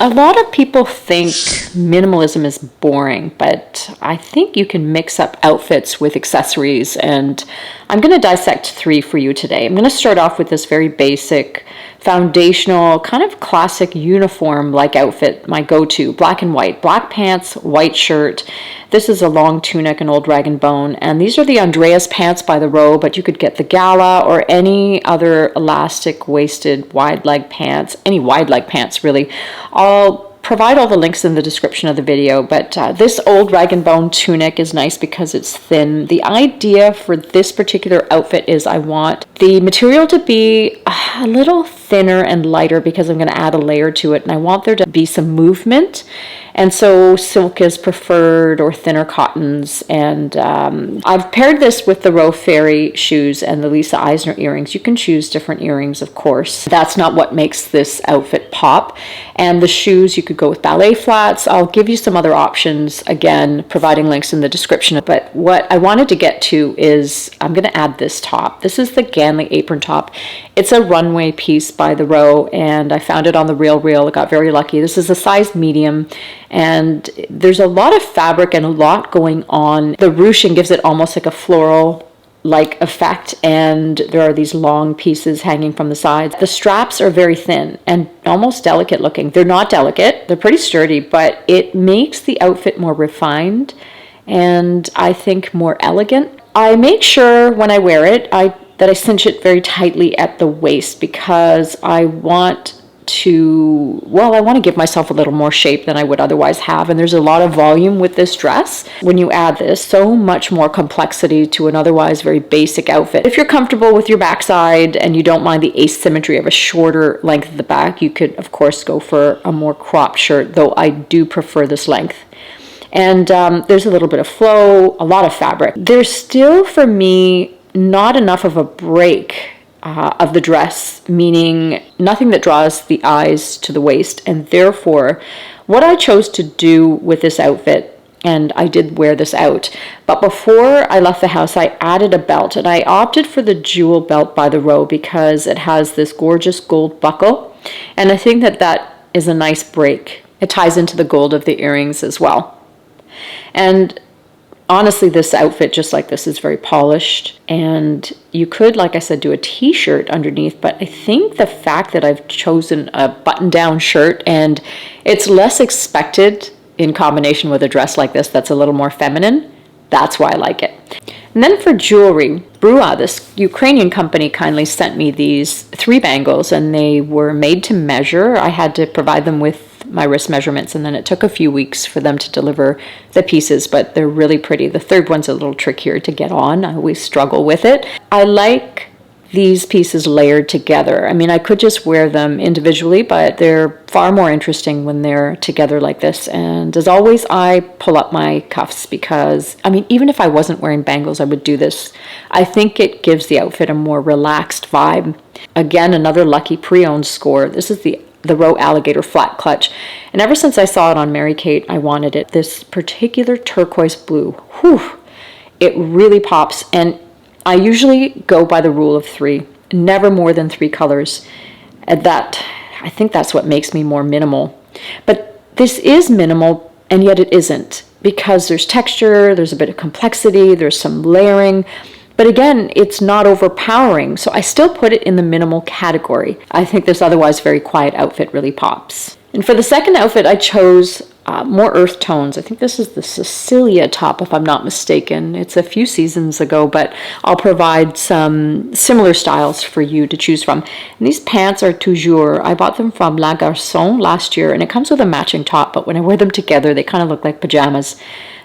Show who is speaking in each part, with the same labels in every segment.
Speaker 1: A lot of people think minimalism is boring, but I think you can mix up outfits with accessories, and I'm going to dissect 3 for you today. I'm going to start off with this very basic, foundational, kind of classic uniform-like outfit, my go-to, black and white. Black pants, white shirt. This is a long tunic, an old rag and bone, and these are the Andreas pants by the row, but you could get the gala or any other elastic waisted wide leg pants, any wide leg pants really. I'll provide all the links in the description of the video, but this old rag and bone tunic is nice because it's thin. The idea for this particular outfit is I want the material to be a little thinner and lighter because I'm going to add a layer to it, and I want there to be some movement. And so silk is preferred, or thinner cottons. And I've paired this with the Row Fairy shoes and the Lisa Eisner earrings. You can choose different earrings, of course. That's not what makes this outfit pop. And the shoes, you could go with ballet flats. I'll give you some other options, again, providing links in the description. But what I wanted to get to is I'm going to add this top. This is the Ganley apron top. It's a runway piece by the Row, and I found it on the Real. I got very lucky. This is a size medium. And there's a lot of fabric and a lot going on. The ruching gives it almost like a floral-like effect, and there are these long pieces hanging from the sides. The straps are very thin and almost delicate looking. They're not delicate, they're pretty sturdy, but it makes the outfit more refined and I think more elegant. I make sure when I wear it that I cinch it very tightly at the waist because I want to give myself a little more shape than I would otherwise have, and there's a lot of volume with this dress. When you add this, so much more complexity to an otherwise very basic outfit. If you're comfortable with your backside and you don't mind the asymmetry of a shorter length of the back, you could of course go for a more cropped shirt, though I do prefer this length. And there's a little bit of flow, a lot of fabric. There's still, for me, not enough of a break of the dress, meaning nothing that draws the eyes to the waist. And therefore, what I chose to do with this outfit, and I did wear this out, but before I left the house, I added a belt, and I opted for the jewel belt by the Row because it has this gorgeous gold buckle, and I think that is a nice break. It ties into the gold of the earrings as well. And honestly, this outfit, just like this, is very polished, and you could, like I said, do a t-shirt underneath, but I think the fact that I've chosen a button-down shirt and it's less expected in combination with a dress like this that's a little more feminine, that's why I like it. And then for jewelry, Brua, this Ukrainian company, kindly sent me these 3 bangles, and they were made to measure. I had to provide them with my wrist measurements, and then it took a few weeks for them to deliver the pieces, but they're really pretty. The third one's a little trickier to get on. I always struggle with it. I like these pieces layered together. I mean, I could just wear them individually, but they're far more interesting when they're together like this. And as always, I pull up my cuffs because, I mean, even if I wasn't wearing bangles, I would do this. I think it gives the outfit a more relaxed vibe. Again, another lucky pre-owned score. This is the Row Alligator flat clutch, and ever since I saw it on Mary Kate, I wanted it. This particular turquoise blue, whew, it really pops. And I usually go by the rule of 3, never more than 3 colors. And I think that's what makes me more minimal. But this is minimal, and yet it isn't, because there's texture, there's a bit of complexity, there's some layering. But again, it's not overpowering, so I still put it in the minimal category. I think this otherwise very quiet outfit really pops. And for the second outfit, I chose more earth tones. I think this is the Cecilia top, if I'm not mistaken. It's a few seasons ago, but I'll provide some similar styles for you to choose from. And these pants are Toujours. I bought them from La Garçon last year, and it comes with a matching top, but when I wear them together, they kind of look like pajamas.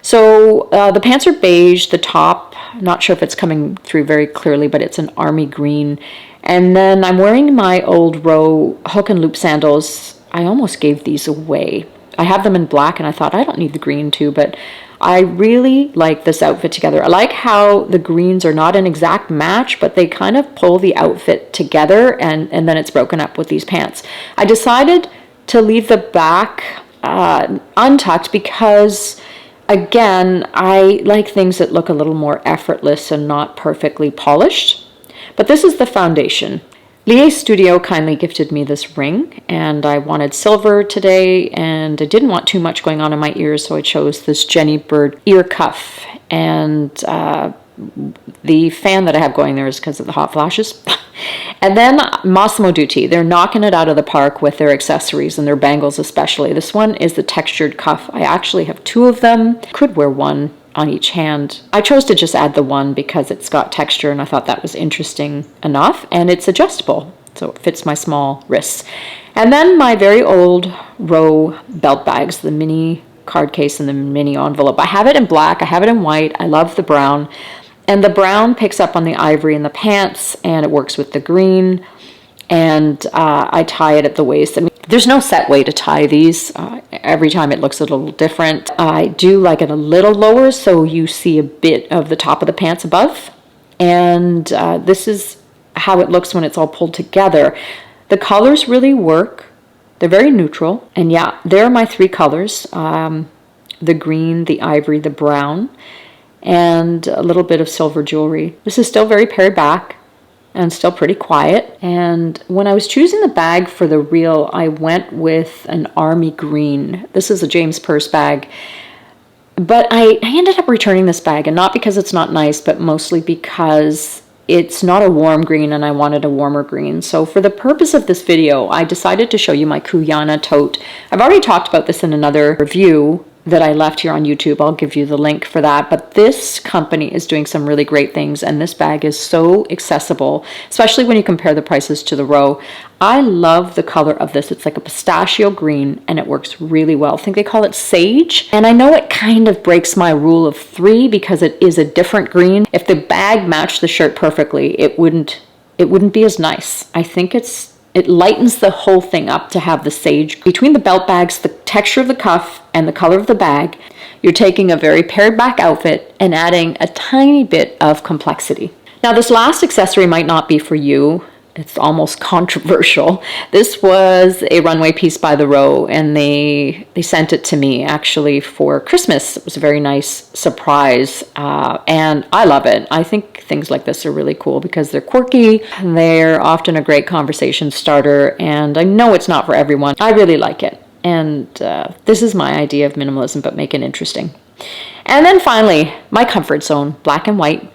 Speaker 1: So the pants are beige, the top, I'm not sure if it's coming through very clearly, but it's an army green. And then I'm wearing my old Row hook and loop sandals. I almost gave these away. I have them in black, and I thought I don't need the green too, but I really like this outfit together. I like how the greens are not an exact match, but they kind of pull the outfit together, and then it's broken up with these pants. I decided to leave the back untucked because, again, I like things that look a little more effortless and not perfectly polished. But this is the foundation. Lié Studio kindly gifted me this ring, and I wanted silver today, and I didn't want too much going on in my ears, so I chose this Jenny Bird ear cuff. And the fan that I have going there is because of the hot flashes. And then Massimo, they're knocking it out of the park with their accessories and their bangles especially. This one is the textured cuff. I actually have two of them. Could wear one on each hand. I chose to just add the one because it's got texture and I thought that was interesting enough, and it's adjustable, so it fits my small wrists. And then my very old Row belt bags, the mini card case and the mini envelope. I have it in black, I have it in white, I love the brown. And the brown picks up on the ivory in the pants, and it works with the green. And I tie it at the waist. I mean, there's no set way to tie these. Every time it looks a little different. I do like it a little lower so you see a bit of the top of the pants above. And this is how it looks when it's all pulled together. The colors really work. They're very neutral. And yeah, there are my three colors. The green, the ivory, the brown, and a little bit of silver jewelry. This is still very pared back and still pretty quiet. And when I was choosing the bag for the reel, I went with an army green. This is a James purse bag. But I ended up returning this bag, and not because it's not nice, but mostly because it's not a warm green and I wanted a warmer green. So for the purpose of this video, I decided to show you my Kuyana tote. I've already talked about this in another review that I left here on YouTube. I'll give you the link for that. But this company is doing some really great things, and this bag is so accessible, especially when you compare the prices to the Row. I love the color of this. It's like a pistachio green, and it works really well. I think they call it sage. And I know it kind of breaks my rule of three because it is a different green. If the bag matched the shirt perfectly, it wouldn't be as nice. I think it lightens the whole thing up to have the sage. Between the belt bags, the texture of the cuff, and the color of the bag, you're taking a very pared back outfit and adding a tiny bit of complexity. Now, this last accessory might not be for you. It's almost controversial. This was a runway piece by the Row, and they sent it to me actually for Christmas. It was a very nice surprise, and I love it. I think things like this are really cool because they're quirky, they're often a great conversation starter, and I know it's not for everyone. I really like it, and this is my idea of minimalism, but make it interesting. And then finally, my comfort zone, black and white.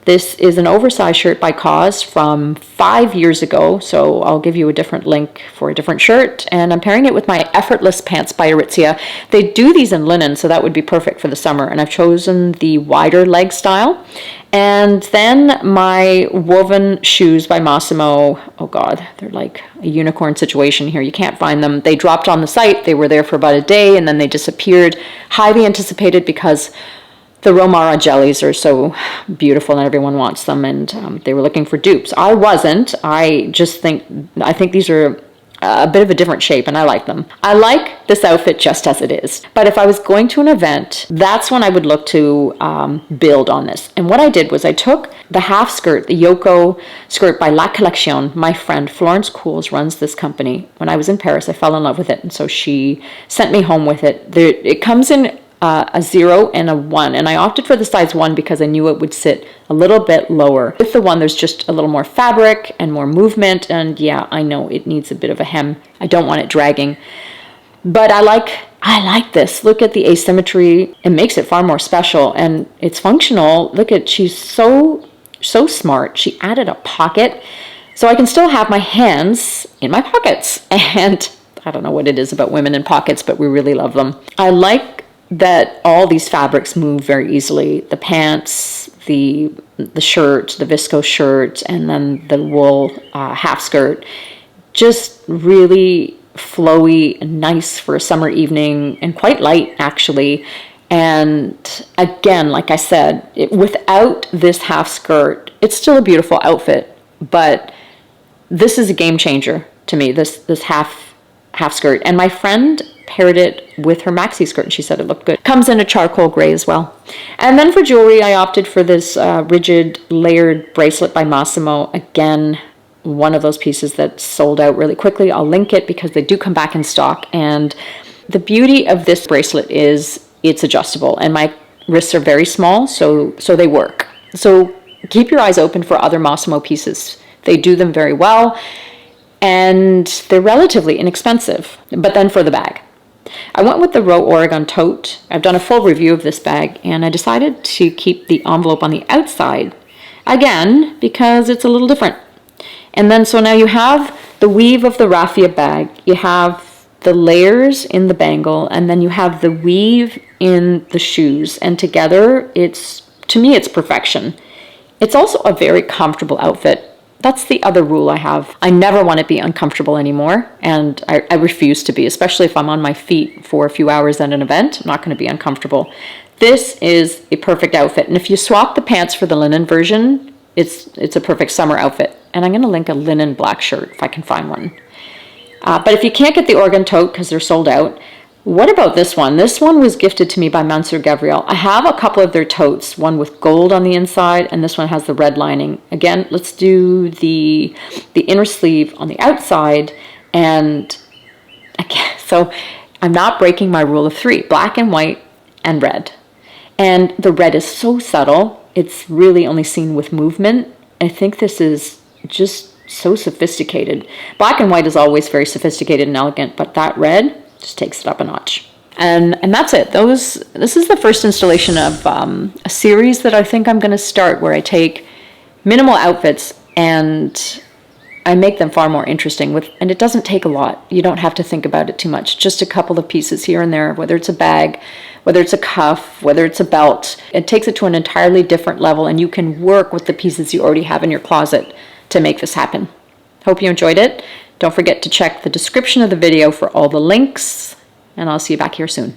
Speaker 1: This is an oversized shirt by Cause from 5 years ago, so I'll give you a different link for a different shirt, and I'm pairing it with my Effortless Pants by Aritzia. They do these in linen, so that would be perfect for the summer, and I've chosen the wider leg style. And then my woven shoes by Massimo. Oh God, they're like a unicorn situation here. You can't find them. They dropped on the site. They were there for about a day, and then they disappeared. Highly anticipated because the Romara jellies are so beautiful and everyone wants them, and they were looking for dupes. I wasn't. I think these are a bit of a different shape, and I like them. I like this outfit just as it is. But if I was going to an event, that's when I would look to build on this. And what I did was I took the half skirt, the Yoko skirt by La Collection. My friend Florence Cools runs this company. When I was in Paris, I fell in love with it, and so she sent me home with it. It comes in a 0 and a 1, and I opted for the size 1 because I knew it would sit a little bit lower. With the 1, there's just a little more fabric and more movement, and yeah, I know it needs a bit of a hem. I don't want it dragging, but I like this. Look at the asymmetry. It makes it far more special, and it's functional. Look at, she's so smart. She added a pocket, so I can still have my hands in my pockets, and I don't know what it is about women in pockets, but we really love them. I like that all these fabrics move very easily. The pants, the shirt, the viscose shirt, and then the wool half skirt. Just really flowy and nice for a summer evening, and quite light actually. And again, like I said, without this half skirt, it's still a beautiful outfit, but this is a game changer to me, this half skirt. And my friend paired it with her maxi skirt, and she said it looked good. Comes in a charcoal gray as well. And then for jewelry, I opted for this rigid layered bracelet by Massimo. Again, one of those pieces that sold out really quickly. I'll link it because they do come back in stock. And the beauty of this bracelet is it's adjustable, and my wrists are very small, so they work. So keep your eyes open for other Massimo pieces They do them very well, and they're relatively inexpensive. But then for the bag, I went with the Row Oregon tote. I've done a full review of this bag, and I decided to keep the envelope on the outside, again, because it's a little different. And then so now you have the weave of the raffia bag, you have the layers in the bangle, and then you have the weave in the shoes, and together to me it's perfection. It's also a very comfortable outfit. That's the other rule I have. I never want to be uncomfortable anymore, and I refuse to be, especially if I'm on my feet for a few hours at an event. I'm not going to be uncomfortable. This is a perfect outfit, and if you swap the pants for the linen version, it's a perfect summer outfit. And I'm going to link a linen black shirt if I can find one. But if you can't get the Oregon tote because they're sold out, what about this one? This one was gifted to me by Mansur Gabriel. I have a couple of their totes, one with gold on the inside, and this one has the red lining. Again, let's do the inner sleeve on the outside. And again, so I'm not breaking my rule of 3, black and white and red. And the red is so subtle, it's really only seen with movement. I think this is just so sophisticated. Black and white is always very sophisticated and elegant, but that red just takes it up a notch. And that's it. This is the first installation of a series that I think I'm going to start, where I take minimal outfits and I make them far more interesting and it doesn't take a lot. You don't have to think about it too much. Just a couple of pieces here and there, whether it's a bag, whether it's a cuff, whether it's a belt. It takes it to an entirely different level, and you can work with the pieces you already have in your closet to make this happen. Hope you enjoyed it. Don't forget to check the description of the video for all the links, and I'll see you back here soon.